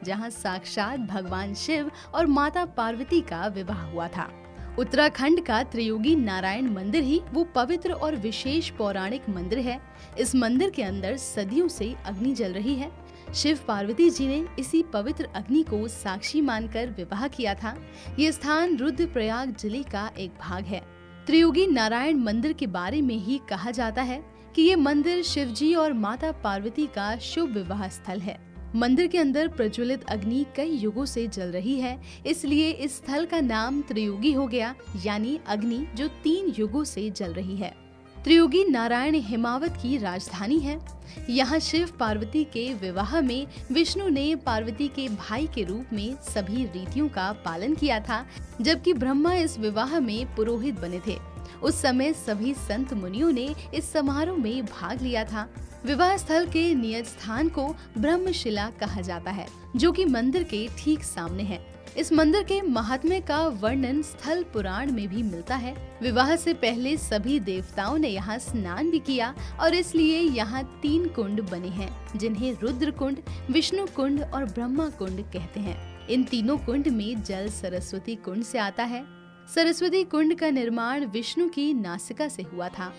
जहां साक्षात भगवान शिव और माता पार्वती का विवाह हुआ था। उत्तराखंड का त्रियोगी नारायण मंदिर ही वो पवित्र और विशेष पौराणिक मंदिर है। इस मंदिर के अंदर सदियों से अग्नि जल रही है। शिव पार्वती जी ने इसी पवित्र अग्नि को साक्षी मानकर विवाह किया था। ये स्थान रुद्रप्रयाग जिले का एक भाग है। त्रियोगी नारायण मंदिर के बारे में ही कहा जाता है कि ये मंदिर शिवजी और माता पार्वती का शुभ विवाह स्थल है। मंदिर के अंदर प्रज्वलित अग्नि कई युगों से जल रही है, इसलिए इस स्थल का नाम त्रियोगी हो गया, यानी अग्नि जो 3 युगों से जल रही है। त्रियोगी नारायण हिमावत की राजधानी है। यहाँ शिव पार्वती के विवाह में विष्णु ने पार्वती के भाई के रूप में सभी रीतियों का पालन किया था, जबकि ब्रह्मा इस विवाह में पुरोहित बने थे। उस समय सभी संत मुनियों ने इस समारोह में भाग लिया था। विवाह स्थल के नियत स्थान को ब्रह्मशिला कहा जाता है, जो कि मंदिर के ठीक सामने है। इस मंदिर के महात्म्य का वर्णन स्थल पुराण में भी मिलता है। विवाह से पहले सभी देवताओं ने यहाँ स्नान भी किया और इसलिए यहाँ 3 कुंड बने हैं, जिन्हें रुद्र कुंड, विष्णु कुंड और ब्रह्मा कुंड कहते हैं। इन तीनों कुंड में जल सरस्वती कुंड से आता है। सरस्वती कुंड का निर्माण विष्णु की नासिका से हुआ था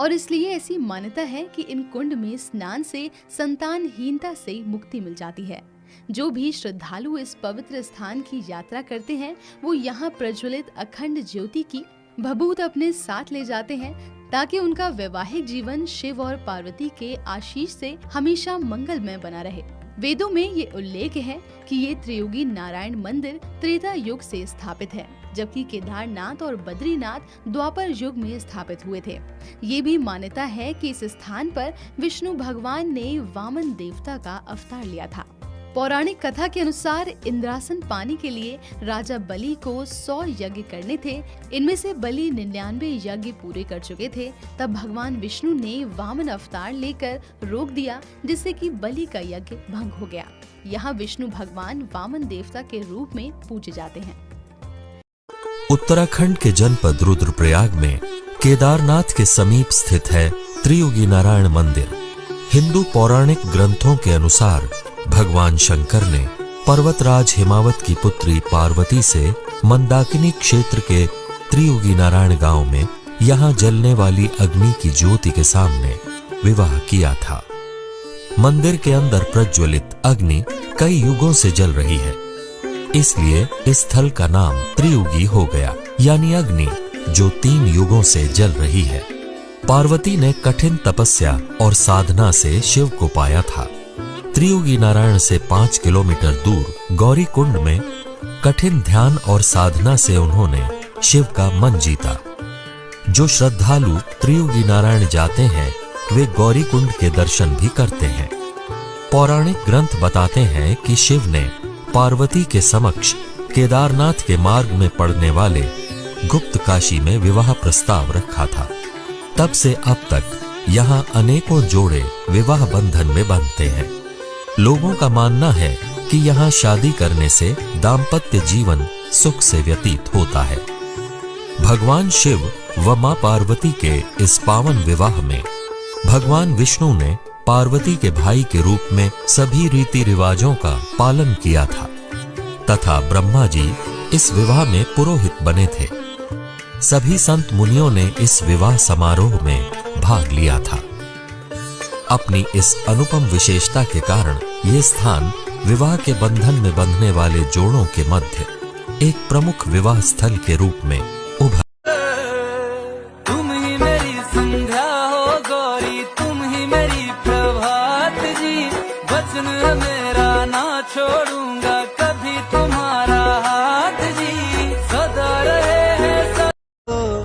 और इसलिए ऐसी मान्यता है कि इन कुंड में स्नान से संतानहीनता से मुक्ति मिल जाती है। जो भी श्रद्धालु इस पवित्र स्थान की यात्रा करते हैं, वो यहाँ प्रज्वलित अखंड ज्योति की भभूत अपने साथ ले जाते हैं, ताकि उनका वैवाहिक जीवन शिव और पार्वती के आशीष से हमेशा मंगलमय बना रहे। वेदों में ये उल्लेख है कि ये त्रियोगी नारायण मंदिर त्रेता युग से स्थापित है, जबकि केदारनाथ और बद्रीनाथ द्वापर युग में स्थापित हुए थे। ये भी मान्यता है कि इस स्थान पर विष्णु भगवान ने वामन देवता का अवतार लिया था। पौराणिक कथा के अनुसार इंद्रासन पाने के लिए राजा बलि को 100 यज्ञ करने थे। इनमें से बलि 99 यज्ञ पूरे कर चुके थे। तब भगवान विष्णु ने वामन अवतार लेकर रोक दिया, जिससे कि बलि का यज्ञ भंग हो गया। यहाँ विष्णु भगवान वामन देवता के रूप में पूजे जाते हैं। उत्तराखंड के जनपद रुद्रप्रयाग में केदारनाथ के समीप स्थित है त्रियोगी नारायण मंदिर। हिंदू पौराणिक ग्रंथों के अनुसार भगवान शंकर ने पर्वतराज हिमावत की पुत्री पार्वती से मंदाकिनी क्षेत्र के त्रियोगी नारायण गांव में यहाँ जलने वाली अग्नि की ज्योति के सामने विवाह किया था। मंदिर के अंदर प्रज्वलित अग्नि कई युगों से जल रही है, इसलिए इस स्थल का नाम त्रियुगी हो गया, यानी अग्नि जो 3 युगों से जल रही है। पार्वती ने कठिन तपस्या और साधना से शिव को पाया था। त्रियोगी नारायण से 5 किलोमीटर दूर गौरी कुंड में कठिन ध्यान और साधना से उन्होंने शिव का मन जीता। जो श्रद्धालु त्रियोगी नारायण जाते हैं, वे गौरी कुंड के दर्शन भी करते हैं। पौराणिक ग्रंथ बताते हैं कि शिव ने पार्वती के समक्ष केदारनाथ के मार्ग में पड़ने वाले गुप्त काशी में विवाह प्रस्ताव रखा था। तब से अब तक यहाँ अनेकों जोड़े विवाह बंधन में बंधते हैं। लोगों का मानना है कि यहाँ शादी करने से दाम्पत्य जीवन सुख से व्यतीत होता है। भगवान शिव व मां पार्वती के इस पावन विवाह में भगवान विष्णु ने पार्वती के भाई के रूप में सभी रीति रिवाजों का पालन किया था तथा ब्रह्मा जी इस विवाह में पुरोहित बने थे। सभी संत मुनियों ने इस विवाह समारोह में भाग लिया था। अपनी इस अनुपम विशेषता के कारण ये स्थान विवाह के बंधन में बंधने वाले जोड़ों के मध्य एक प्रमुख विवाह स्थल के रूप में उभरा। तुम ही मेरी संध्या हो गौरी, तुम ही मेरी प्रभात जी, वचन मेरा ना छोड़ूंगा कभी तुम्हारा हाथ जी, सदा रहे हैं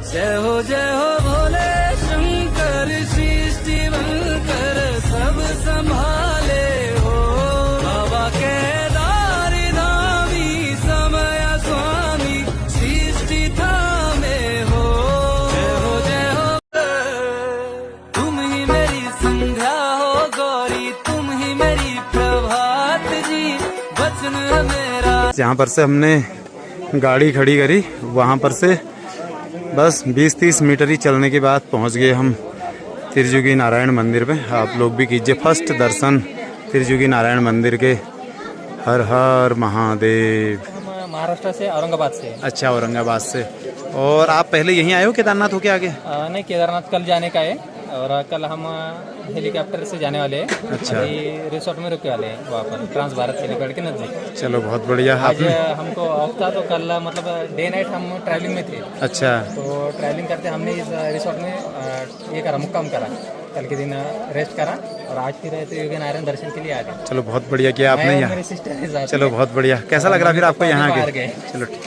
जय हो भोले शंकर, सृष्टि बनकर सब संभाले हो, बाबा केदार धामी समय स्वामी, सृष्टि थामे हो, जय हो तुम ही मेरी संध्या हो गौरी, तुम ही मेरी प्रभात जी, वचन मेरा। जहाँ पर से हमने गाड़ी खड़ी करी, वहाँ पर से बस 20-30 मीटर ही चलने के बाद पहुँच गए हम त्रियुगी नारायण मंदिर पे। आप लोग भी कीजिए फर्स्ट दर्शन त्रियुगी नारायण मंदिर के। हर हर महादेव। हम महाराष्ट्र से, औरंगाबाद से। अच्छा, औरंगाबाद से। और आप पहले यहीं आए हो केदारनाथ होके आगे? नहीं, केदारनाथ कल जाने का है और कल हम हेलीकॉप्टर से जाने वाले हैं। अच्छा। अभी रिसोर्ट में रुकने वाले हैं वहाँ पर, ट्रांस भारत हेलीपैड के नज़दीक। चलो बहुत बढ़िया। आज आपने हमको ऑफ था तो कल मतलब डे नाइट हम ट्रैवलिंग में थे। अच्छा, तो ट्रैवलिंग करते हमने इस रिसोर्ट में ये करा, मुक्काम करा। कल के दिन रेस्ट करा और आज फिर त्रियोगी नारायण दर्शन के लिए आ गए। चलो बहुत बढ़िया किया आपने मैं और यहाँ। मेरी सिस्टर के साथ। चलो बहुत बढ़िया। कैसा लग रहा फिर आपको यहाँ बाहर के? गए। चलो ठीक।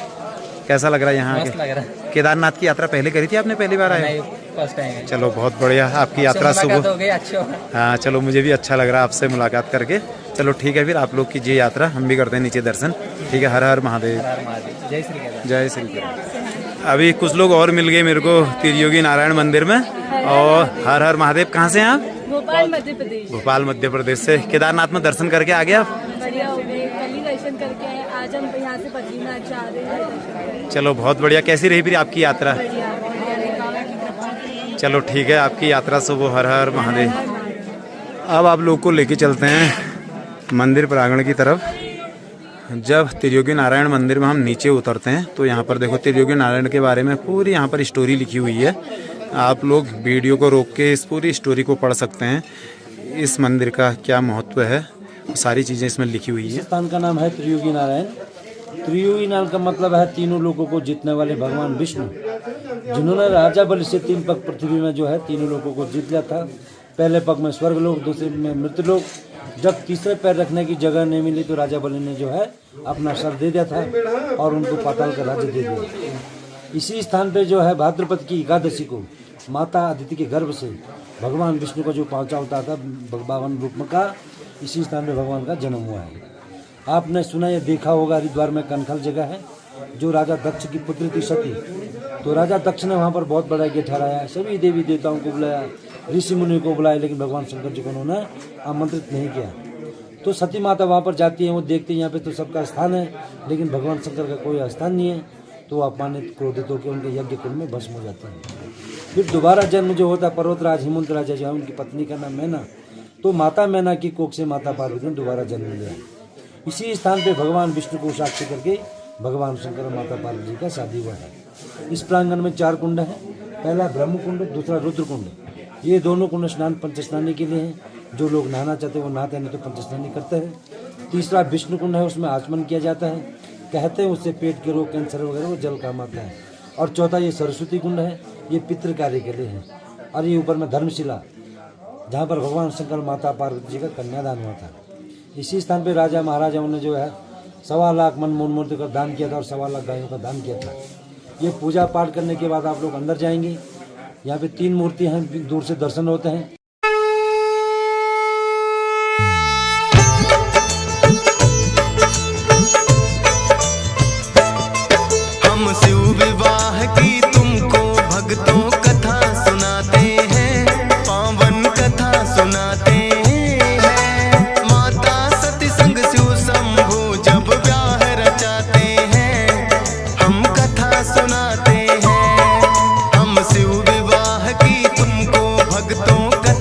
कैसा लग रहा है यहाँ मस्त लग के? रहा है। केदारनाथ की यात्रा पहले करी थी आपने, पहली बार आए? नहीं, फर्स्ट टाइम है। चलो बहुत बढ़िया। आपकी यात्रा मुलाकात सुबह। हो गई, अच्छा हुआ। हाँ चलो, मुझे भी अच्छा लग रहा है आपसे मुलाकात करके। चलो ठीक है, फिर आप लोग कीजिए यात्रा, हम भी करते हैं नीचे दर्शन। ठीक है, हर हर महादेव। हर हर महादेव। जय श्री केदार। जय श्री केदार। अभी कुछ लोग और मिल गए मेरे को त्रियोगी नारायण मंदिर में। और हर हर महादेव। कहाँ से हैं आप? भोपाल मध्य प्रदेश। भोपाल मध्य प्रदेश से। केदारनाथ में दर्शन करके आ गए आप? बढ़िया हो गए, कल ही दर्शन करके आए। आज हम यहाँ से बद्रीनाथ जा रहे हैं दर्शन करने। चलो बहुत बढ़िया। कैसी रही फिर आपकी यात्रा? बढ़िया, बढ़िया रही, बाबा की कृपा। चलो ठीक है, आपकी यात्रा शुभ हो। हर हर महादेव। अब आप लोग को लेके चलते हैं मंदिर प्रांगण की तरफ। जब त्रियोगी नारायण मंदिर में हम नीचे उतरते हैं तो यहाँ पर देखो त्रियोगी नारायण के बारे में पूरी यहाँ पर स्टोरी लिखी हुई है। आप लोग वीडियो को रोक के इस पूरी स्टोरी को पढ़ सकते हैं। इस मंदिर का क्या महत्व है, सारी चीज़ें इसमें लिखी हुई है। स्थान का नाम है त्रियोगी नारायण। त्रियोगी नारायण का मतलब है तीनों लोगों को जीतने वाले भगवान विष्णु, जिन्होंने राजा बलि से 3 पग पृथ्वी में जो है तीनों लोगों को जीत लिया था। पहले पग में स्वर्ग लोक, दूसरे में मृत्यु लोक। जब तीसरे पैर रखने की जगह नहीं मिली तो राजा बलि ने जो है अपना सर दे दिया था और उनको पाताल का राज्य दे दिया। इसी स्थान पे जो है भाद्रपद की एकादशी को माता अदिति के गर्भ से भगवान विष्णु का जो पांचा होता था 52 रूप का, इसी स्थान पे भगवान का जन्म हुआ है। आपने सुना या देखा होगा, हरिद्वार में कनखल जगह है जो राजा दक्ष की पुत्री थी सती। तो राजा दक्ष ने वहाँ पर बहुत बड़ा यज्ञ ठहराया, सभी देवी देवताओं को बुलाया, ऋषि मुनि को बुलाया, लेकिन भगवान शंकर जी को उन्होंने आमंत्रित नहीं किया। तो सती माता वहाँ पर जाती है, वो देखते हैं यहाँ पे तो सबका स्थान है लेकिन भगवान शंकर का कोई स्थान नहीं है। तो अपमानित क्रोधित होकर उनके यज्ञ कुंड में भस्म हो जाते हैं। फिर दोबारा जन्म जो होता है पर्वतराज हिमंत राजा जो है, उनकी पत्नी का नाम मैना, तो माता मैना की कोख से माता पार्वती ने दोबारा जन्म लिया। इसी स्थान पे भगवान विष्णु को साक्षी करके भगवान शंकर और माता पार्वती का शादी हुआ है। इस प्रांगण में 4 कुंड हैं। पहला ब्रह्म कुंड, दूसरा रुद्र कुंड। ये दोनों कुंड स्नान पंच स्नानी के लिए हैं। जो लोग नहाना चाहते हैं वो नहाते हैं, नहीं तो पंच स्नानी करते हैं। तीसरा विष्णु कुंड है, उसमें आचमन किया जाता है, कहते हैं उससे पेट के रोग, कैंसर वगैरह वो जल काम आता है। और चौथा ये सरस्वती कुंड है, ये पितृ कार्य के लिए है। और ये ऊपर में धर्मशिला, जहाँ पर भगवान शंकर माता पार्वती जी का कन्यादान हुआ था। इसी स्थान पे राजा महाराजाओं ने जो है 1.25 लाख मन मूर्ति का दान किया था और 1.25 लाख गायों का दान किया था। ये पूजा पाठ करने के बाद आप लोग अंदर जाएंगे। यहाँ पे 3 मूर्तियाँ हैं, दूर से दर्शन होते हैं। हम शिव विवाह की तुमको भक्तों कथा सुनाते हैं, पावन कथा सुनाते हैं। माता सती संग शिव शंभु जब ब्याह रचाते हैं, हम कथा सुनाते हैं। हम शिव विवाह की तुमको भक्तों कथा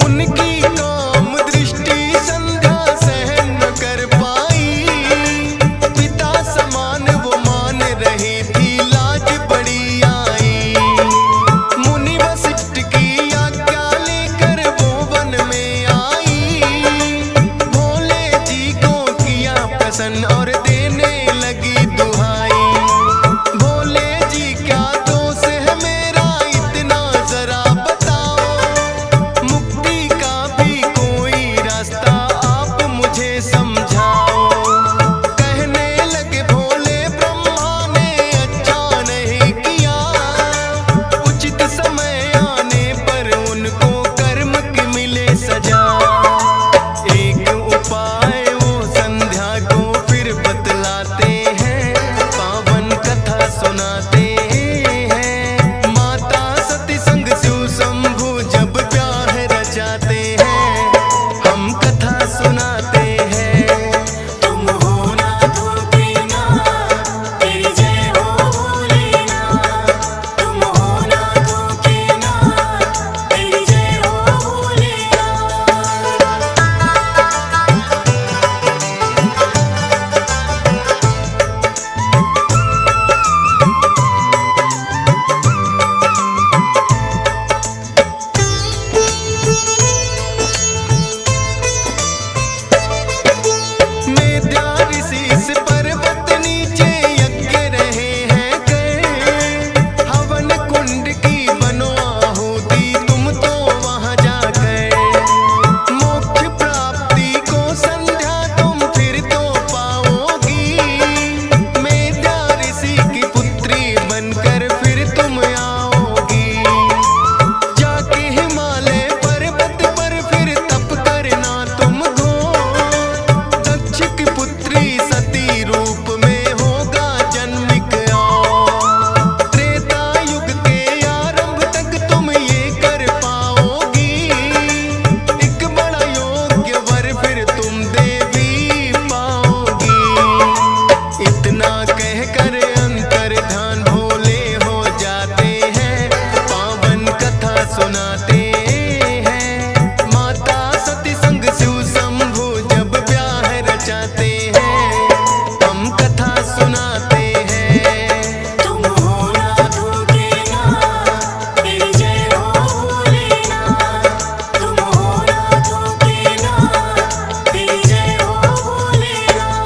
उनकी काम दृष्टि संध्या सहन न कर पाई, पिता समान वो मान रही थी, लाज बड़ी आई। मुनि वशिष्ठ की आज्ञा लेकर वो वन में आई, भोले जी को किया प्रसन्न और देने लगी दुहाई। भोले जी क्या दोष है मेरा इतना जरा बताओ, मुक्ति का भी कोई रास्ता आप मुझे समझाओ। कहने लगे भोले ब्रह्मा ने अच्छा नहीं किया, उचित समय आने पर उनको कर्म की मिले सजा। एक उपाय वो संध्या को फिर बतलाते हैं, पावन कथा सुनाते हैं। माता सती संग शिव शंभु जब ब्याह रचाते हैं, हम कथा सुनाते हैं। तुम हो ना धोखेनाथ, तेरी जय हो भोलेनाथ। तुम हो ना धोखेनाथ, तेरी जय हो भोलेनाथ। मेधा ऋषि इस पर्वत नीचे यज्ञ रहे हैं कर, हवन कुंड की बनो आहुति तुम तो वहां जाकर। मोक्ष प्राप्ति को संध्या तुम फिर तो पाओगी, मेधा ऋषि की पुत्री बनकर फिर तुम आओगी। जाके हिमालय पर्वत पर फिर तप करना तुम घोर, दक्ष की पुत्री सती रूप में होगा जन्मिक और। त्रेता युग के आरंभ तक तुम ये कर पाओगी, एक बड़ा योग्य वर फिर तुम देवी पाओगी। इतना कहकर अंतर ध्यान भोले हो जाते हैं, पावन कथा सुनाते हैं। माता सती संग शिव शंभु जब ब्याह रचाते हैं, हम कथा सुनाते हैं। तुम हो ना धोखेनाथ, तेरी जय हो भोलेनाथ। तुम हो ना धोखेनाथ, तेरी जय हो भोलेनाथ।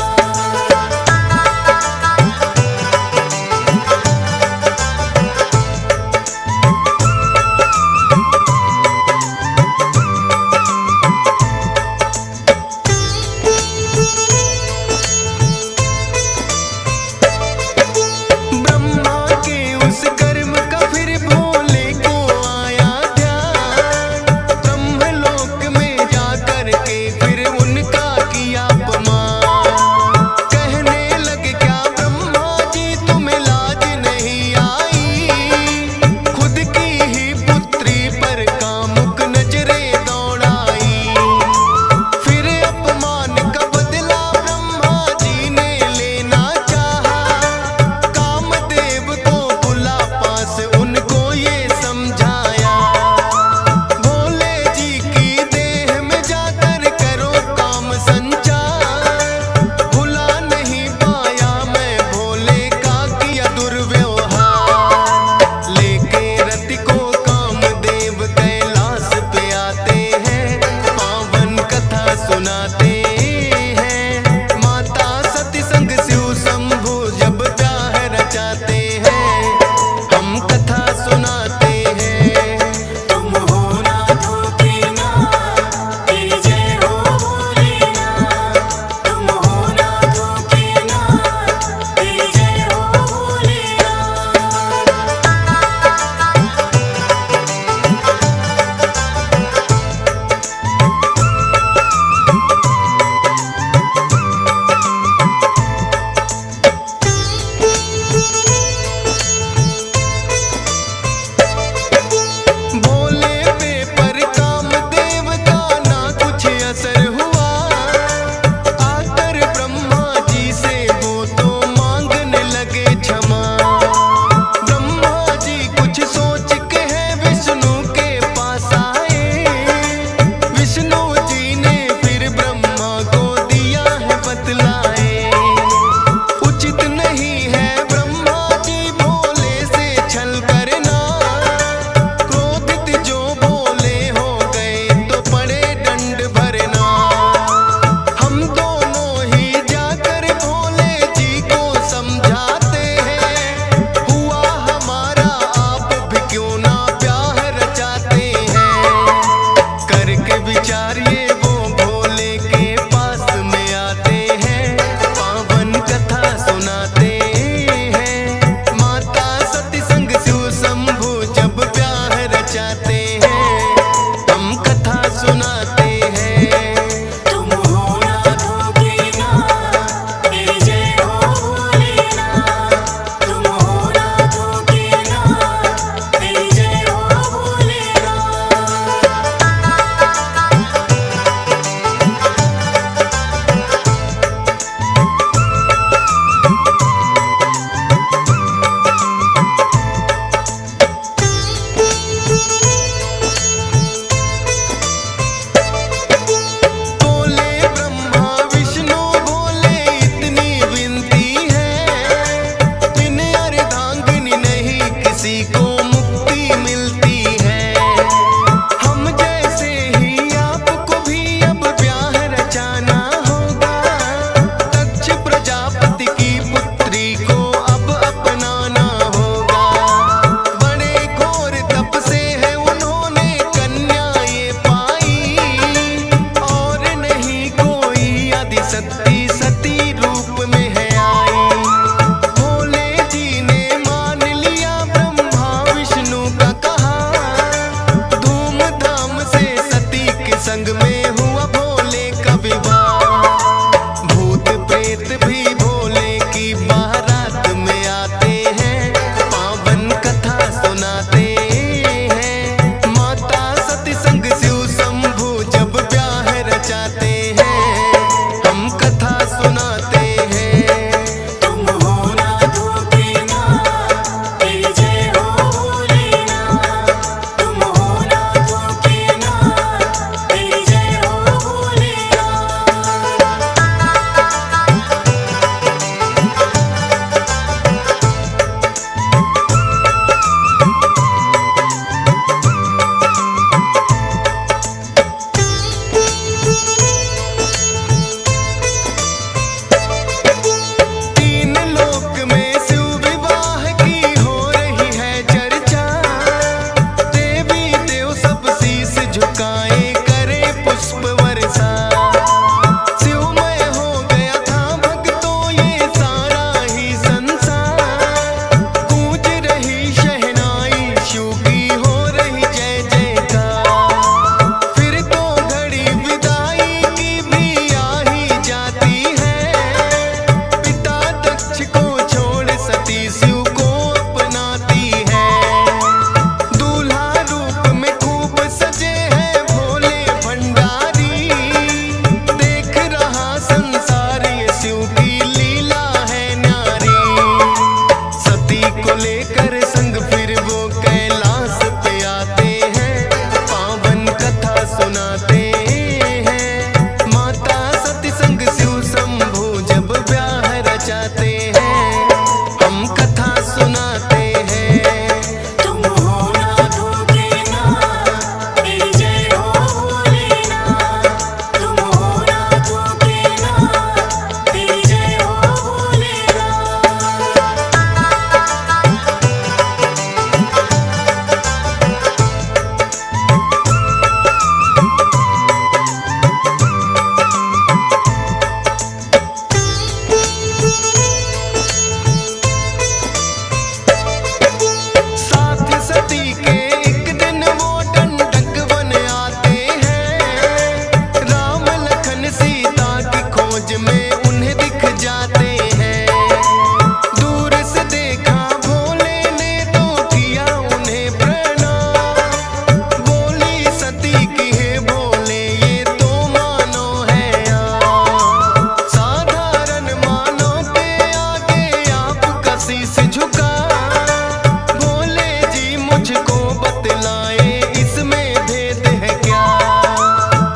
बतलाए इसमें भेद है क्या।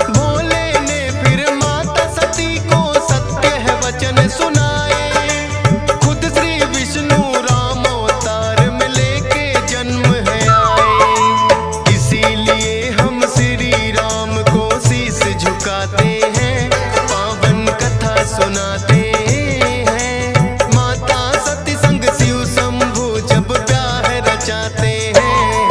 भोले ने फिर माता सती को सत्य है वचन सुनाए। खुद श्री विष्णु राम अवतार में लेके जन्म है आए। इसीलिए हम श्री राम को शीश झुकाते हैं, पावन कथा सुनाते हैं। माता सती संग शिव शंभु जब ब्याह रचाते हैं,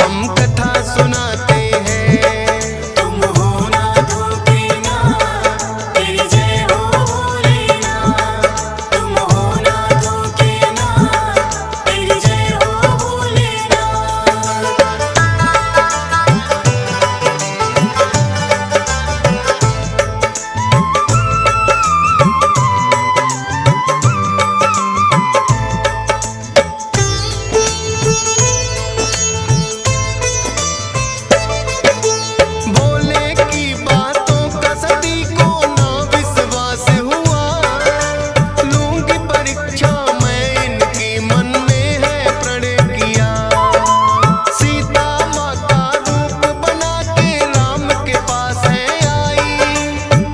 हम कथा सुनाते हैं। तुम हो नाथ के नाथ, तेरी जय हो भोलेनाथ। तुम हो नाथ के नाथ, तेरी जय हो भोलेनाथ। भोले की बातों का सती को ना विश्वास हुआ। लूंगी परीक्षा मैं इनकी, मन में है प्रण किया। सीता माँ का रूप बना के राम के पास है आई।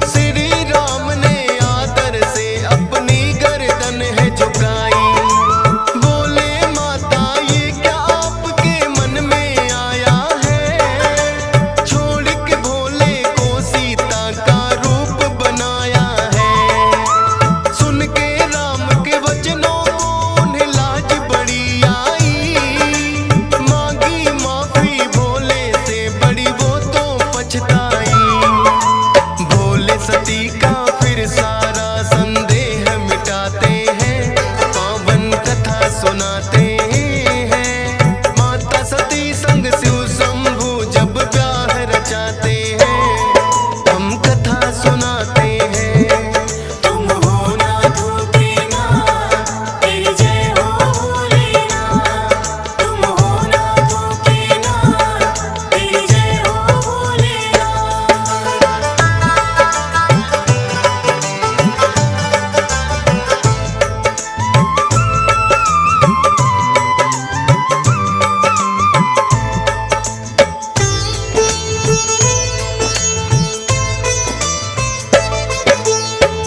श्री राम ने आदर से अपनी गर्दन है झुकाई। बोले माता ये क्या आपके मन में आया है। छोड़ के भोले को सीता का रूप बनाया है। सुन के राम के वचनों को उन्हें लाज बड़ी आई। मांगी माफी भोले से बड़ी वो तो पछताई। भोले सती का फिर सारा संदेह मिटाते हैं, पावन कथा सुनाते हैं। माता सती संग शिव शंभु जब ब्याह रचाते हैं, हम कथा सुनाते हैं। तुम हो नाथ के नाथ, तेरी जय हो भोलेनाथ। तुम हो नाथ के नाथ, तेरी जय हो भोलेनाथ।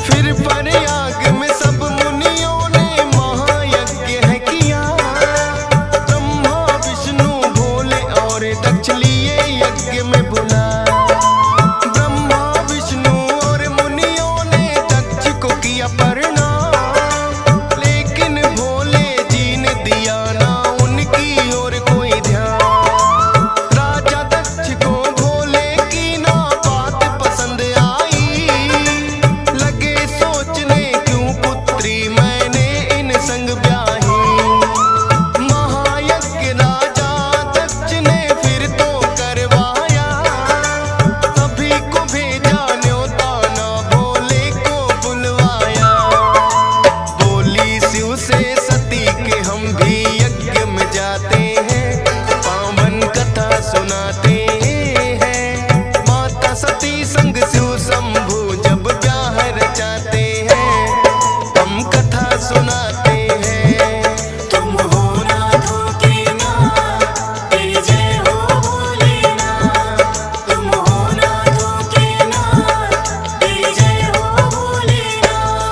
फिर प्रयाग में सब मुनियों ने महायज्ञ है किया। ब्रह्मा विष्णु भोले और दक्ष लिए यज्ञ में बुला। ब्रह्मा विष्णु और मुनियों ने दक्ष को किया प्रणाम। लेकिन भोले जी ने दिया ना उनकी और कोई ध्यान। राजा दक्ष को भोले की ना बात पसंद आई। लगे सोचने क्यों पुत्री मैंने इन संग ब्याही। महायज्ञ राजा दक्ष ने फिर तो करवाया। सभी को भेजा न्योता ना भोले को बुलवाया। बोली शिव से सती के हम भी यज्ञ में जाते हैं, पावन कथा सुनाते हैं। माता सती संग शिव शंभु जब ब्याह रचाते हैं, हम कथा सुनाते हैं। तुम हो नाथ के नाथ, तेरी जय हो भोलेनाथ। तुम हो नाथ के नाथ, तेरी जय हो भोलेनाथ।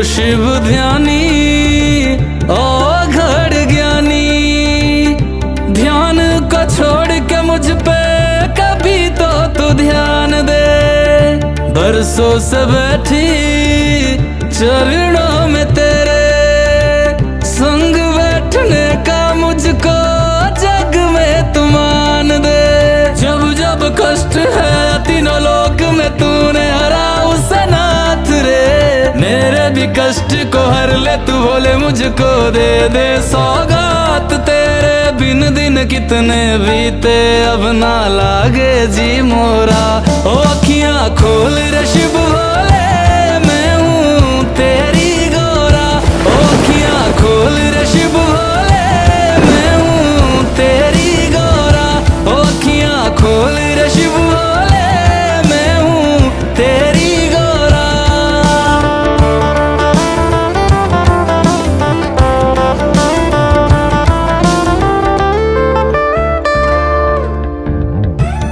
शिव ध्यानी ओ घड़ ज्ञानी, ध्यान को छोड़ के मुझ पे कभी तो तू ध्यान दे। बरसों से बैठी चरणों में तेरे, संग बैठने का मुझको जग में तू मान दे। जब जब कष्ट है तीनों लोक में तूने हरा उसे नाथ रे, मेरे भी कष्ट को हर ले तू बोले मुझको दे दे सौगात तेरे। बिन दिन कितने बीते अब ना लागे जी मोरा, ओ अखियां खोल रे शिव भोले मैं हूँ तेरी गोरा। ओ अखियां खोल रे शिव भोले मैं हूँ तेरी गोरा। ओ अखियां खोल रे शिव भोले मैं हूँ तेरी गोरा।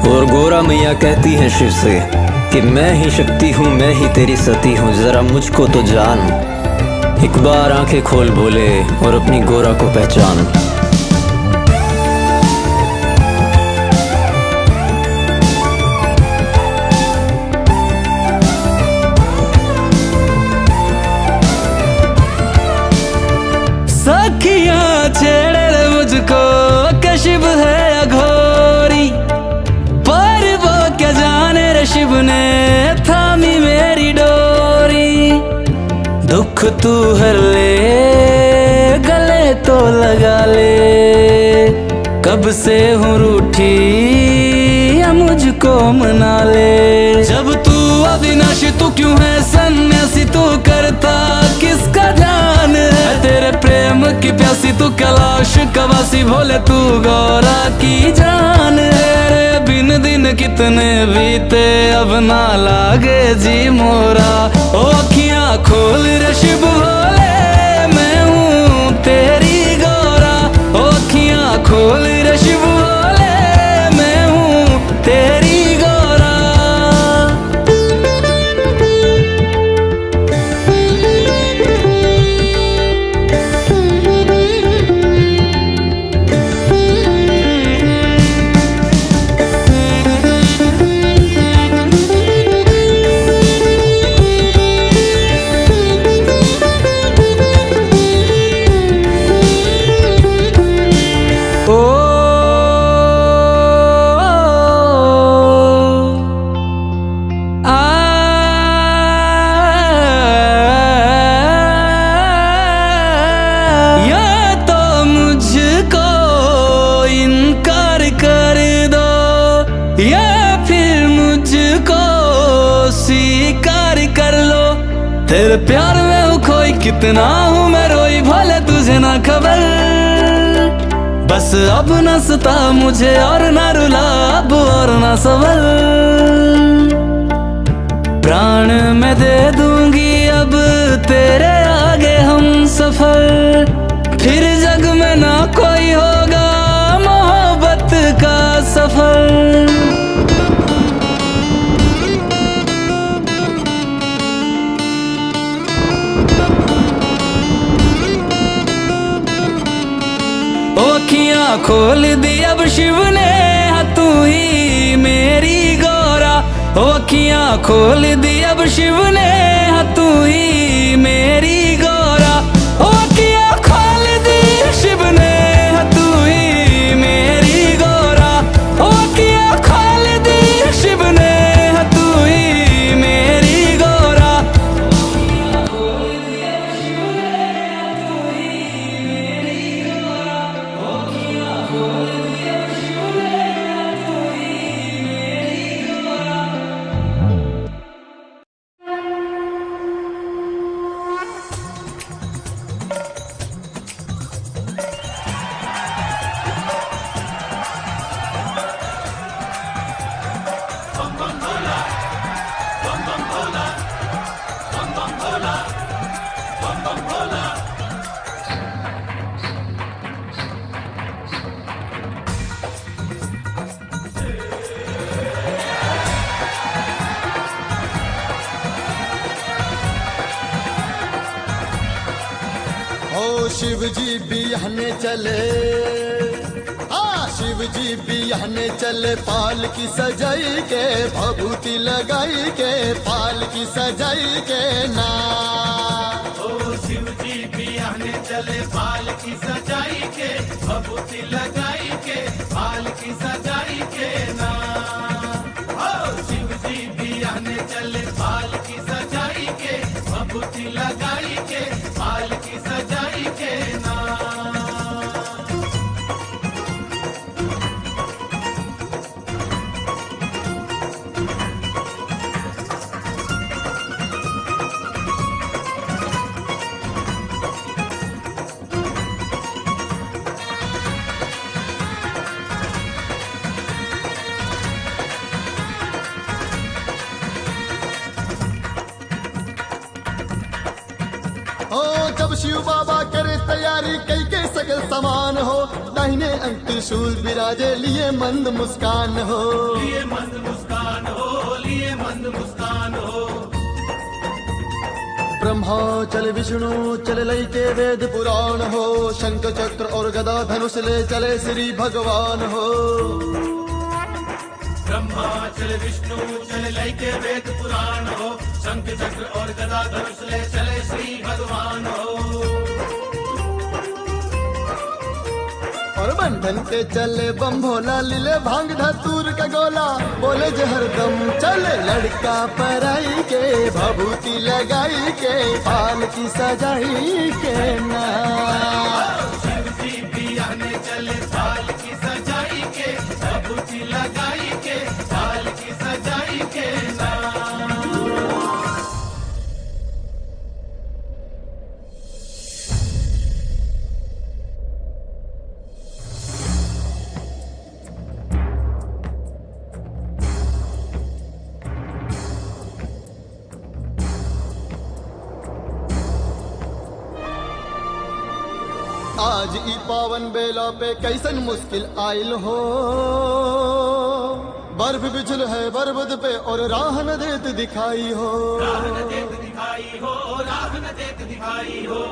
और गोरा मैया कहती है शिव से कि मैं ही शक्ति हूँ, मैं ही तेरी सती हूँ, जरा मुझको तो जान। एक बार आंखें खोल भोले और अपनी गोरा को पहचान। सखियां छेड़े मुझको कि शिव है अघोरी, पर वो क्या जाने रे शिव ने थामी मेरी डोरी। दुख तू हर ले गले तो लगा ले, कब से हूँ रूठी या मुझको मना ले। जब तू अविनाशी तू क्यों है सन्यासी, तू करता किसका ध्यान है। तेरे प्रेम की प्यासी तू कैलाश कवासी, भोले तू गौरा की जान है रे। बिन दिन कितने बीते अब ना लागे जी मोरा, ओ अखियां खोल रे शिव भोले मैं हूँ तेरी गोरा। ओ अखियां खोल रे शिव भोले मैं हूँ तेरी गोरा। तेरे प्यार में हूँ खोई, कितना हूँ मैं रोई, भले तुझे ना खबर। बस अब न सता मुझे और न रुला अब और न सवर। प्राण मैं दे दूंगी अब तेरे आगे हम सफर, फिर जग में ना कोई होगा मोहब्बत का सफर। अखियां खोल दी अब शिव ने तू ही मेरी गोरा। ओ अखियां खोल दी अब शिव ने तू ही मेरी गोरा। ओ अखियां खोल दी शिव ने तू ही मेरी गोरा। ओ अखियां खोल दी शिव ने तू ही मेरी गोरा। शिव जी बिहने चले, शिव जी बिहने चले, पाल की सजाई के भभूति लगाई के, पाल की सजाई के ना। शिव जी बिहने चले, पाल की सजाई के भभूति लगाई के, पाल की सजाई के ना। शिव जी बिहने चले, पाल की सजाई के भभूति लगाई के, पाल की सजाई के ना। जब शिव बाबा करे तैयारी कई के सगल समान हो, दाहिने अंग त्रिशूल विराजे लिए मंद मुस्कान हो, लिए मंद मुस्कान हो, लिए मंद मुस्कान हो। ब्रह्मा चले विष्णु चले लई के वेद पुराण हो, शंख चक्र और गदा धनुष ले चले श्री भगवान हो। ब्रह्मा चले विष्णु चले लई के वेद पुराण हो, शंख चक्र और गदा धनुष ले चले श्री भगवान हो। और बंधन के चले बम भोला, लीले भांग धतूर का गोला, बोले जे हरदम चले लड़का पराई के भभूति लगाई के, पाल की सजाई के ना। शिव जी बिहने चले, पाल की सजाई के भभूति लगाई के, पाल की सजाई के ना। आज ई पावन बेला पे कैसन मुश्किल आयल हो, बर्फ बिछल है बरबद पे और राह न देत दिखाई हो, राह न देत दिखाई हो, राह न देत दिखाई हो।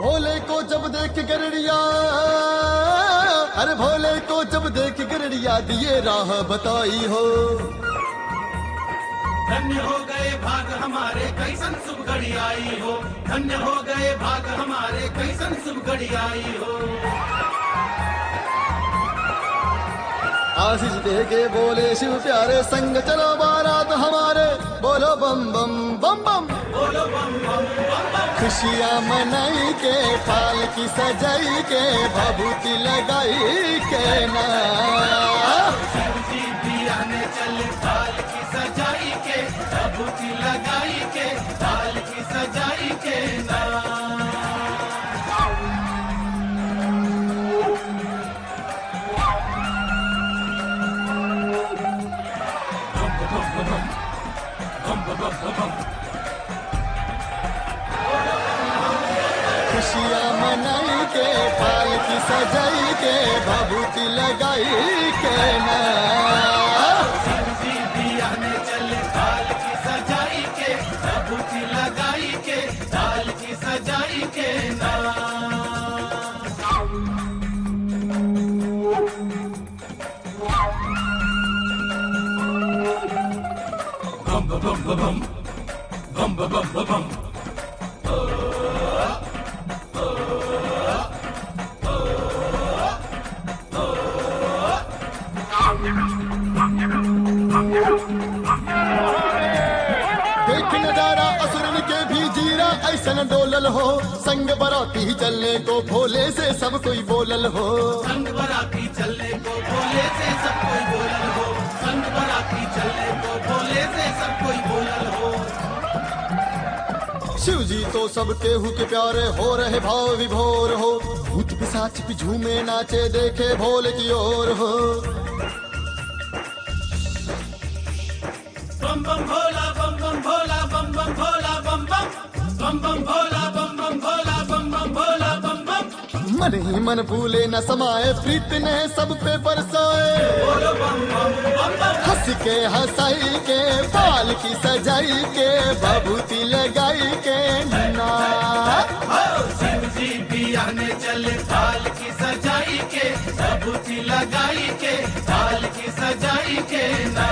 भोले को जब देख गरड़िया, अरे भोले को जब देख गरड़िया, दिए राह बताई हो। धन्य हो गए भाग हमारे कैसन शुभ घड़ी आई हो, धन्य हो गए भाग हमारे कैसन शुभ घड़ी आई हो। आशीष दे के बोले शिव प्यारे, संग चलो बारात हमारे, बोलो बम बम बम बम, बोलो बम बम बम बम। खुशियाँ मनाई के, पाल की सजाई के भभूति लगाई के ना। शिव जी बिहने चले, पाल की सजाई के भभूति लगाई के, पाल की सजाई के ना। खुशियाँ मनाई के, पाल की सजाई के भभूति लगाई के ना। शिव जी बिहने चले, पाल की सजाई के भभूति लगाई के, पाल की सजाई के ना। बम बम बम बम बम बम बम। देख नजारा असुरन के भी जीरा ऐसन डोलल हो, संग बराती चलने को भोले से सब कोई बोलल हो, संग बराती चलने को भोले से सब कोई बोलल हो, संग बराती चलने को भोले से सब कोई बोलल हो। शिव जी तो सब केहू के प्यारे हो रहे भाव विभोर हो। भूत पिशाच भी झूमे नाचे देखे भोले की ओर हो। बम बम भोला बम बम भोला बम बम भोला बम बम बम बम भोला बम बम भोला बम बम भोला बम बम। मन ही मन भूले न समाए, प्रीत ने सब पे बरसाए। हंस के हंसाई के, बाल की सजाई के, बबूती लगाई के ना। शिव जी भी आने चले बाल की सजाई के, बबूती लगाई के, बाल की सजाई के ना।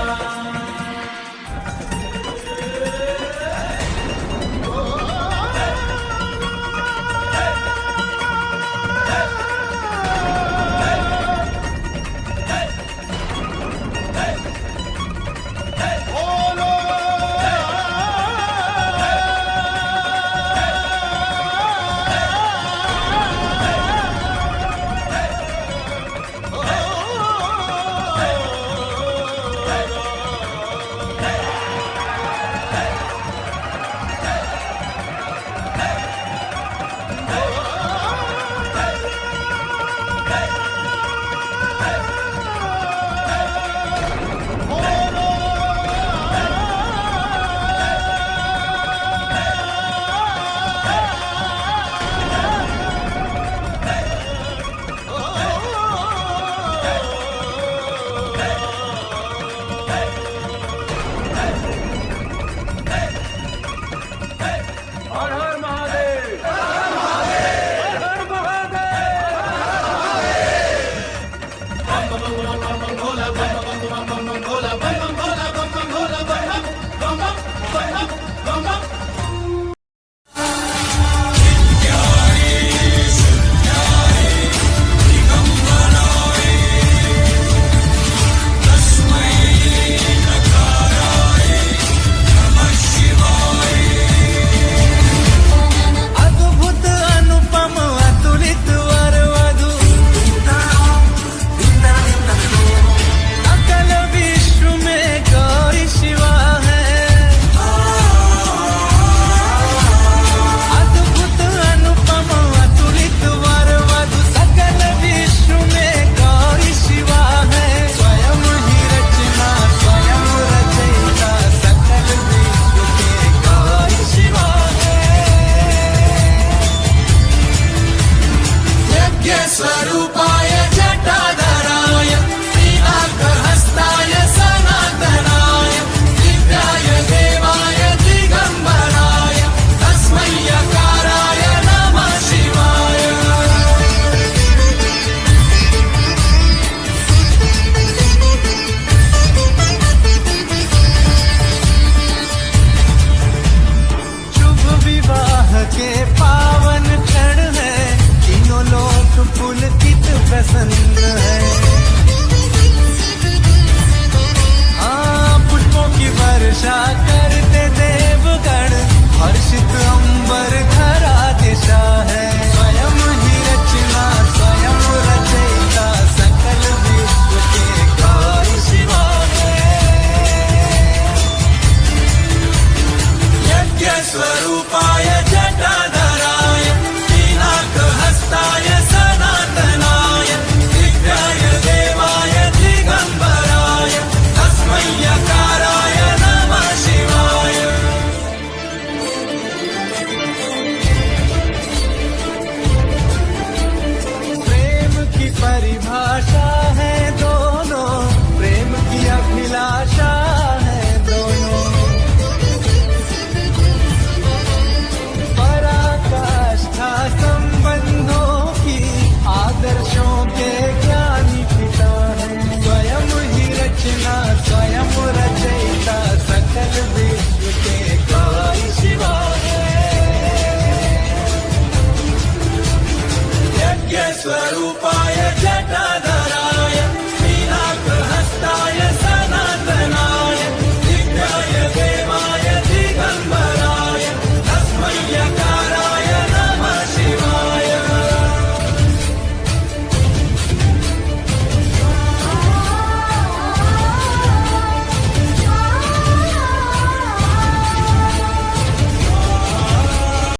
स्वरूपा